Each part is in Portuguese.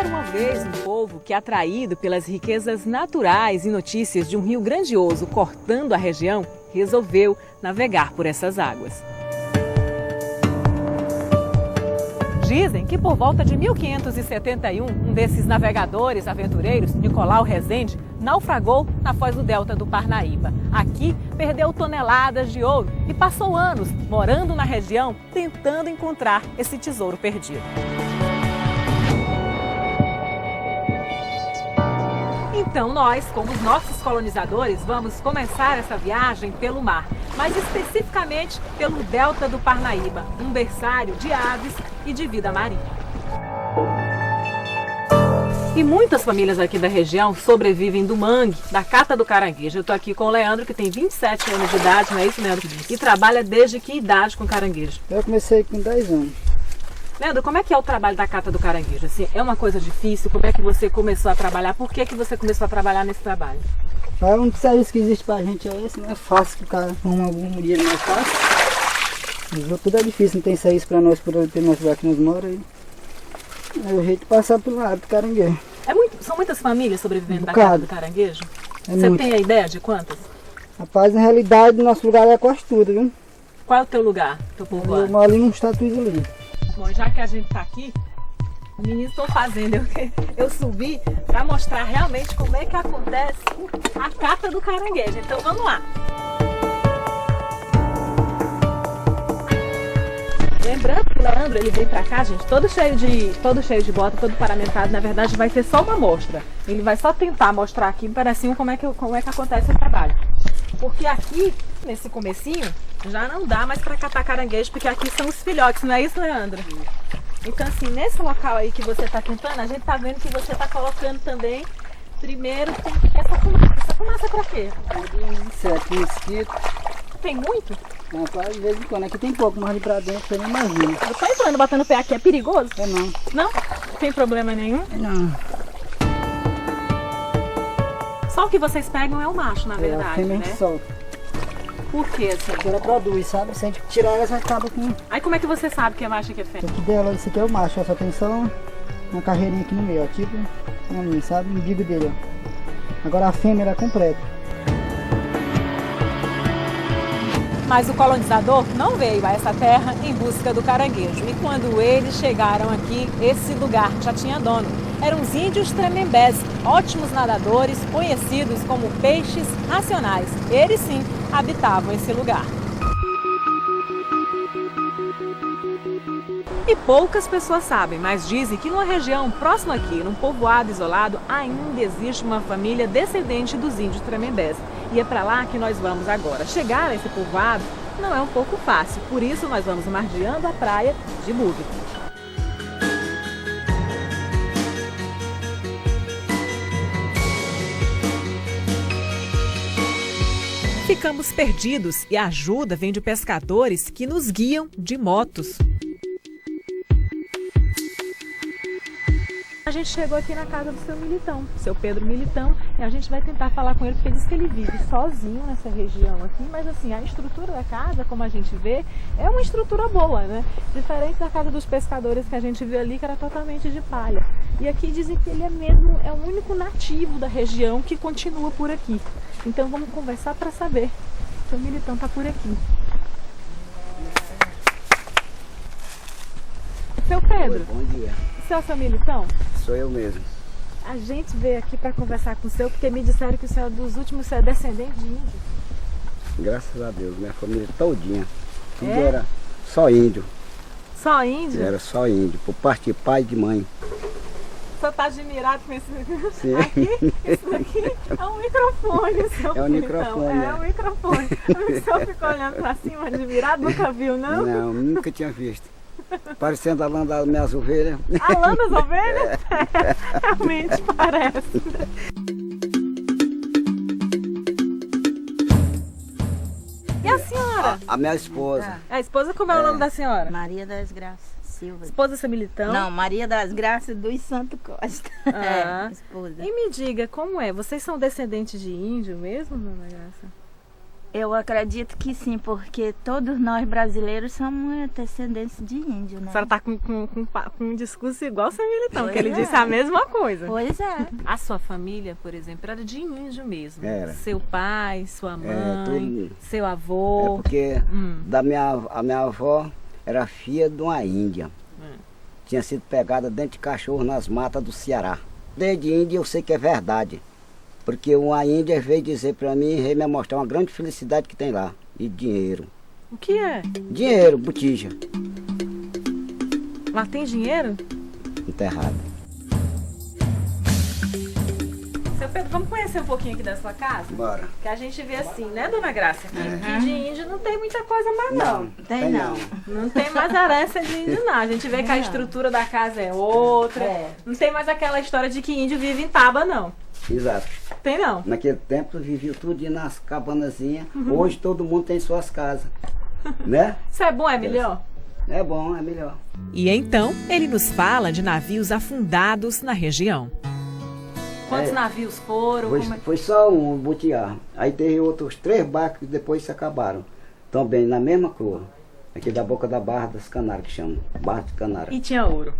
Era uma vez um povo que, atraído pelas riquezas naturais e notícias de um rio grandioso cortando a região, resolveu navegar por essas águas. Dizem que por volta de 1571, um desses navegadores aventureiros, Nicolau Rezende, naufragou na foz do delta do Parnaíba. Aqui, perdeu toneladas de ouro e passou anos morando na região, tentando encontrar esse tesouro perdido. Então nós, como os nossos colonizadores, vamos começar essa viagem pelo mar, mais especificamente pelo delta do Parnaíba, um berçário de aves e de vida marinha. E muitas famílias aqui da região sobrevivem do mangue, da cata do caranguejo. Eu estou aqui com o Leandro, que tem 27 anos de idade, não é isso, Leandro? E trabalha desde que idade com caranguejo? Eu comecei com 10 anos. Leandro, como é que é o trabalho da cata do caranguejo? Assim, é uma coisa difícil? Como é que você começou a trabalhar? Por que você começou a trabalhar nesse trabalho? É um serviço que existe pra gente, é esse, não é fácil que o cara arruma algum dinheiro mais fácil. Mas tudo é difícil, não tem serviço pra nós, por nosso lugar que nós moramos. É o jeito de passar pelo lado do caranguejo. São muitas famílias sobrevivendo da cata do caranguejo? Você tem a ideia de quantas? Rapaz, na realidade, o nosso lugar é quase tudo, viu? Qual é o teu lugar, teu povoado? Eu moro ali num tatuís ali. Bom, já que a gente está aqui, os meninos estão fazendo, eu subi para mostrar realmente como é que acontece a cata do caranguejo. Então vamos lá. Lembrando que o Leandro, ele vem para cá, gente, todo cheio de bota, todo paramentado. Na verdade, vai ter só uma amostra. Ele vai só tentar mostrar aqui um pedacinho como é que acontece o trabalho. Porque aqui, nesse comecinho, já não dá mais para catar caranguejo, porque aqui são os filhotes, não é isso, Leandro? Então, assim, nesse local aí que você está tentando, a gente tá vendo que você está colocando também, primeiro, essa fumaça. Essa fumaça é para quê? Inseto, mosquito. Tem muito? Não, de vez em quando. Aqui tem pouco, mas ali pra dentro você nem imagina. Eu tô entrando, botando o pé aqui, é perigoso? É não. Não? Não tem problema nenhum? Não. Só o que vocês pegam é o macho, na verdade, a fêmea, né? Solta. Por quê, assim? Porque ela produz, sabe? Se a gente tirar ela, já acaba com... Aí como é que você sabe que é macho e que é fêmea? Esse aqui dela, esse aqui é o macho, ó, só tem só uma carreirinha aqui no meio, ó, tipo uma linha, sabe? O umbigo dele, ó. Agora a fêmea, ela é completa. Mas o colonizador não veio a essa terra em busca do caranguejo. E quando eles chegaram aqui, esse lugar já tinha dono. Eram os índios tremembés, ótimos nadadores, conhecidos como peixes racionais. Eles sim habitavam esse lugar. E poucas pessoas sabem, mas dizem que numa região próxima aqui, num povoado isolado, ainda existe uma família descendente dos índios tremembés. E é para lá que nós vamos agora. Chegar a esse povoado não é um pouco fácil, por isso nós vamos margeando a praia de bugre. Ficamos perdidos e a ajuda vem de pescadores que nos guiam de motos. A gente chegou aqui na casa do seu Militão, seu Pedro Militão, e a gente vai tentar falar com ele, porque diz que ele vive sozinho nessa região aqui, mas assim, a estrutura da casa, como a gente vê, é uma estrutura boa, né? Diferente da casa dos pescadores que a gente viu ali, que era totalmente de palha. E aqui dizem que ele é o único nativo da região que continua por aqui. Então vamos conversar para saber. Seu Militão está por aqui. Seu Pedro. Bom dia. Você é o seu Militão? Sou eu mesmo. A gente veio aqui para conversar com o senhor porque me disseram que o senhor é dos últimos, você é descendente de índio. Graças a Deus, minha família todinha. Tudo É? era só índio. Só índio? Era só índio, por parte de pai e de mãe. O senhor está admirado com esse... Sim. Aqui, isso daqui é um microfone, seu É um Militão. microfone, É um microfone. O senhor ficou olhando para cima admirado, nunca viu, não? Não, nunca tinha visto. Parecendo a lã das minhas ovelhas. A lã das ovelhas? Realmente parece. E a senhora? A minha esposa. A esposa, como é o nome da senhora? Maria das Graças Silva. Esposa do seu Militão? Não, Maria das Graças dos Santo Costa. Ah. Esposa. E me diga, como é? Vocês são descendentes de índio mesmo, dona Graça? Eu acredito que sim, porque todos nós brasileiros somos descendentes de índio, né? A senhora tá com um discurso igual ao seu Militão, Pois que ele é. disse a mesma coisa. Pois é. A sua família, por exemplo, era de índio mesmo. Era. Seu pai, sua mãe, tudo. seu É avô. porque a minha avó era filha de uma índia. Tinha sido pegada dentro de cachorro nas matas do Ceará. Desde índia eu sei que é verdade. Porque uma índia veio dizer pra mim, veio me mostrar uma grande felicidade que tem lá. E dinheiro. O que é? Dinheiro, botija. Lá tem dinheiro? Enterrado. Seu Pedro, vamos conhecer um pouquinho aqui da sua casa? Bora. Que a gente vê assim, né, dona Graça? Que de índio não tem muita coisa mais não. Tem não. Não tem mais herança de índio não. A gente vê que a estrutura da casa é outra. É. Não tem mais aquela história de que índio vive em tábua não. Exato. Tem não. Naquele tempo vivia tudo nas cabanazinhas. Hoje todo mundo tem suas casas. Né? Isso é bom, é melhor? É bom, é melhor. E então ele nos fala de navios afundados na região. Quantos navios foram? Foi só um botear. Aí teve outros 3 barcos que depois se acabaram. Também na mesma cor. Aqui da Boca da Barra das Canárias, que chama. Barra de Canárias. E tinha ouro?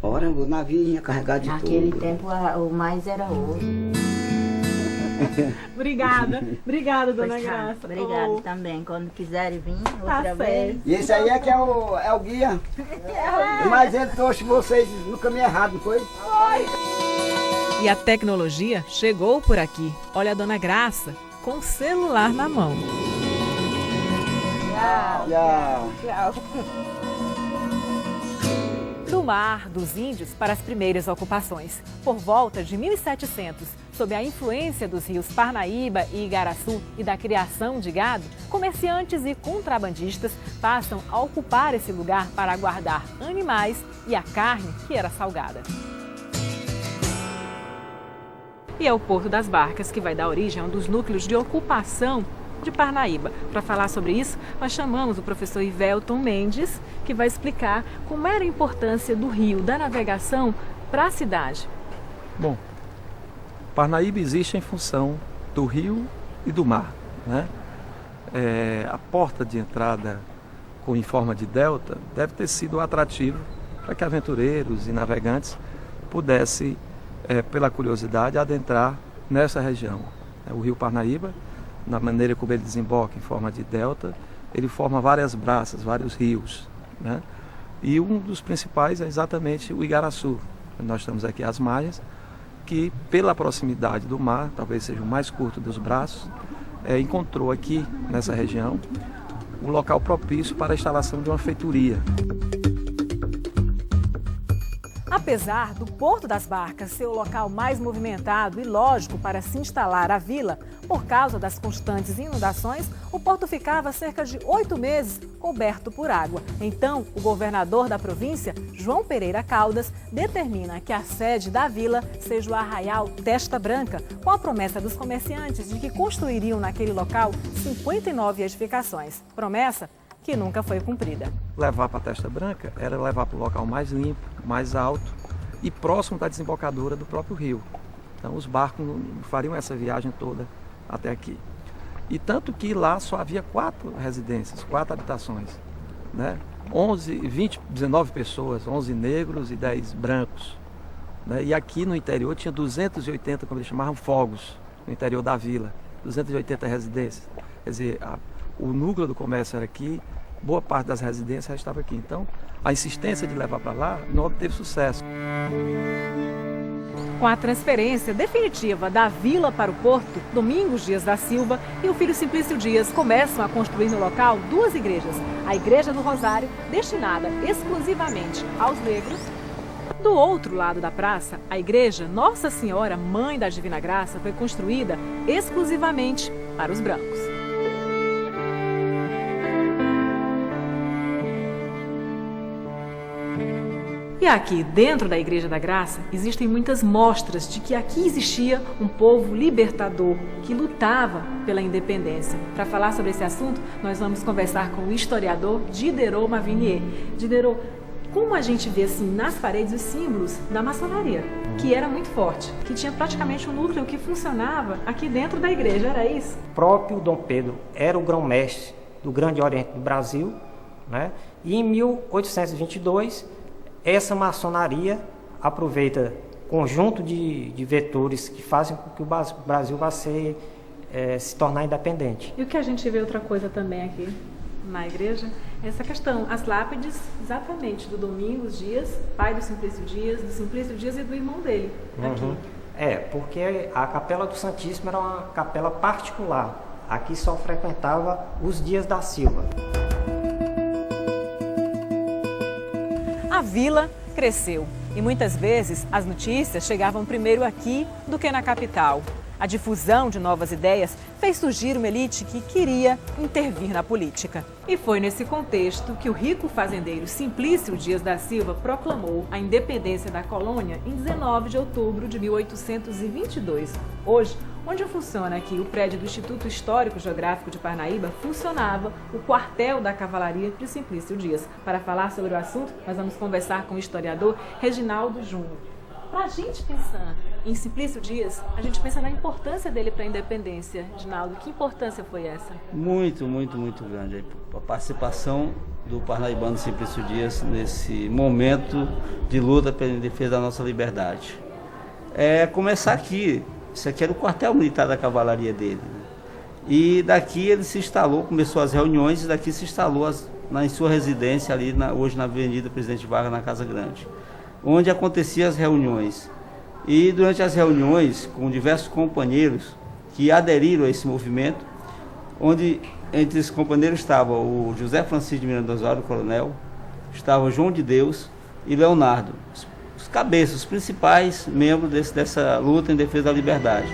Ora, o navio ia carregado de Naquele tudo. tempo o mais era ouro. Obrigada. Obrigada, dona Pois tá. Graça. Obrigada Oh, também. Quando quiserem vir Tá outra vez. E esse aí é que é o guia. Mas ele trouxe vocês no caminho errado, não foi? E a tecnologia chegou por aqui. Olha a dona Graça com o celular na mão. Tchau. Do mar, dos índios para as primeiras ocupações. Por volta de 1700, sob a influência dos rios Parnaíba e Igaraçu e da criação de gado, comerciantes e contrabandistas passam a ocupar esse lugar para guardar animais e a carne que era salgada. E é o Porto das Barcas que vai dar origem a um dos núcleos de ocupação de Parnaíba. Para falar sobre isso, nós chamamos o professor Ivelton Mendes, que vai explicar como era a importância do rio, da navegação para a cidade. Bom, Parnaíba existe em função do rio e do mar, né? A porta de entrada em forma de delta deve ter sido atrativo para que aventureiros e navegantes pudessem, pela curiosidade, adentrar nessa região. O rio Parnaíba, na maneira como ele desemboca em forma de delta, ele forma várias braças, vários rios, né? E um dos principais é exatamente o Igaraçu. Nós estamos aqui às margens, que pela proximidade do mar, talvez seja o mais curto dos braços, encontrou aqui nessa região um local propício para a instalação de uma feitoria. Apesar do Porto das Barcas ser o local mais movimentado e lógico para se instalar a vila, por causa das constantes inundações, o porto ficava cerca de 8 meses coberto por água. Então, o governador da província, João Pereira Caldas, determina que a sede da vila seja o Arraial Testa Branca, com a promessa dos comerciantes de que construiriam naquele local 59 edificações. Promessa que nunca foi cumprida. Levar para a Testa Branca era levar para o local mais limpo, mais alto e próximo da desembocadura do próprio rio. Então os barcos não fariam essa viagem toda até aqui. E tanto que lá só havia 4 residências, 4 habitações, né? 19 pessoas, 11 negros e 10 brancos, né? E aqui no interior tinha 280, como eles chamavam, fogos, no interior da vila, 280 residências. Quer dizer, o núcleo do comércio era aqui, boa parte das residências estava aqui. Então, a insistência de levar para lá não obteve sucesso. Com a transferência definitiva da vila para o porto, Domingos Dias da Silva e o filho Simplício Dias começam a construir no local 2 igrejas. A Igreja do Rosário, destinada exclusivamente aos negros. Do outro lado da praça, a Igreja Nossa Senhora, Mãe da Divina Graça, foi construída exclusivamente para os brancos. E aqui, dentro da Igreja da Graça, existem muitas mostras de que aqui existia um povo libertador que lutava pela independência. Para falar sobre esse assunto, nós vamos conversar com o historiador Diderot Mavinier. Diderot, como a gente vê assim nas paredes os símbolos da maçonaria, que era muito forte, que tinha praticamente um núcleo que funcionava aqui dentro da igreja, era isso? O próprio Dom Pedro era o grão-mestre do Grande Oriente do Brasil, né? E em 1822, essa maçonaria aproveita conjunto de vetores que fazem com que o Brasil vá se tornar independente. E o que a gente vê outra coisa também aqui na igreja, essa questão, as lápides exatamente do Domingos Dias, pai do Simplício Dias e do irmão dele, aqui. Porque a Capela do Santíssimo era uma capela particular. Aqui só frequentava os Dias da Silva. A vila cresceu e muitas vezes as notícias chegavam primeiro aqui do que na capital. A difusão de novas ideias fez surgir uma elite que queria intervir na política. E foi nesse contexto que o rico fazendeiro Simplício Dias da Silva proclamou a independência da colônia em 19 de outubro de 1822. Hoje, onde funciona aqui o prédio do Instituto Histórico Geográfico de Parnaíba, funcionava o quartel da cavalaria de Simplício Dias. Para falar sobre o assunto, nós vamos conversar com o historiador Reginaldo Júnior. Para a gente pensar em Simplício Dias, a gente pensa na importância dele para a independência. Reginaldo, que importância foi essa? Muito grande. A participação do parnaibano Simplício Dias nesse momento de luta pela defesa da nossa liberdade. Começar aqui. Isso aqui era o quartel militar da cavalaria dele. E daqui ele se instalou, começou as reuniões, e daqui se instalou em sua residência ali, hoje na Avenida Presidente Vargas, na Casa Grande, onde aconteciam as reuniões. E durante as reuniões, com diversos companheiros que aderiram a esse movimento, onde entre esses companheiros estava o José Francisco de Miranda Osório, coronel, estava o João de Deus e Leonardo, os cabeças, os principais membros dessa luta em defesa da liberdade.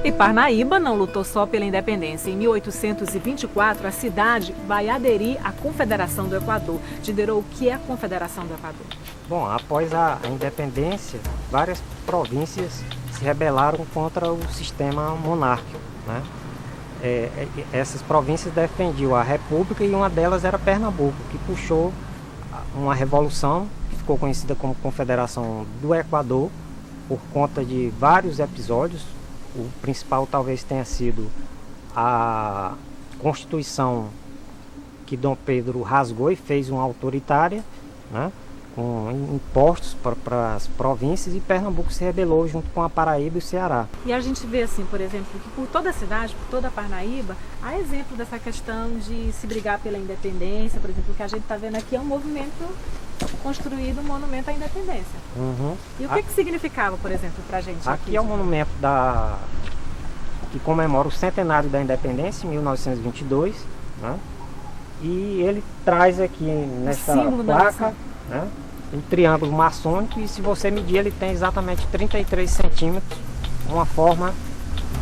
E Parnaíba não lutou só pela independência. Em 1824, a cidade vai aderir à Confederação do Equador. Diderot, o que é a Confederação do Equador? Bom, após a independência, várias províncias se rebelaram contra o sistema monárquico, né? Essas províncias defendiam a República e uma delas era Pernambuco, que puxou uma revolução que ficou conhecida como Confederação do Equador por conta de vários episódios. O principal talvez tenha sido a Constituição que Dom Pedro rasgou e fez uma autoritária, né, com impostos para as províncias, e Pernambuco se rebelou junto com a Paraíba e o Ceará. E a gente vê assim, por exemplo, que por toda a cidade, por toda a Parnaíba, há exemplo dessa questão de se brigar pela independência. Por exemplo, o que a gente está vendo aqui é um movimento construído, um monumento à independência. E o que significava, por exemplo, para a gente? Aqui é um monumento que comemora o centenário da independência, em 1922, né? E ele traz aqui nessa placa, né, um triângulo maçônico, e se você medir ele tem exatamente 33 centímetros, uma forma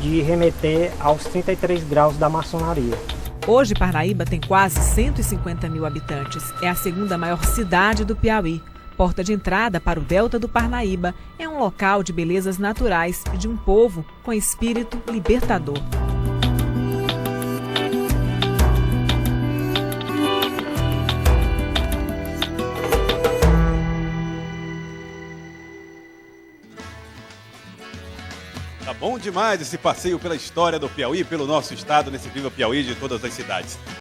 de remeter aos 33 graus da maçonaria. Hoje, Parnaíba tem quase 150 mil habitantes. É a segunda maior cidade do Piauí. Porta de entrada para o Delta do Parnaíba, é um local de belezas naturais e de um povo com espírito libertador. Tá bom demais esse passeio pela história do Piauí, pelo nosso estado, nesse incrível Piauí de todas as cidades.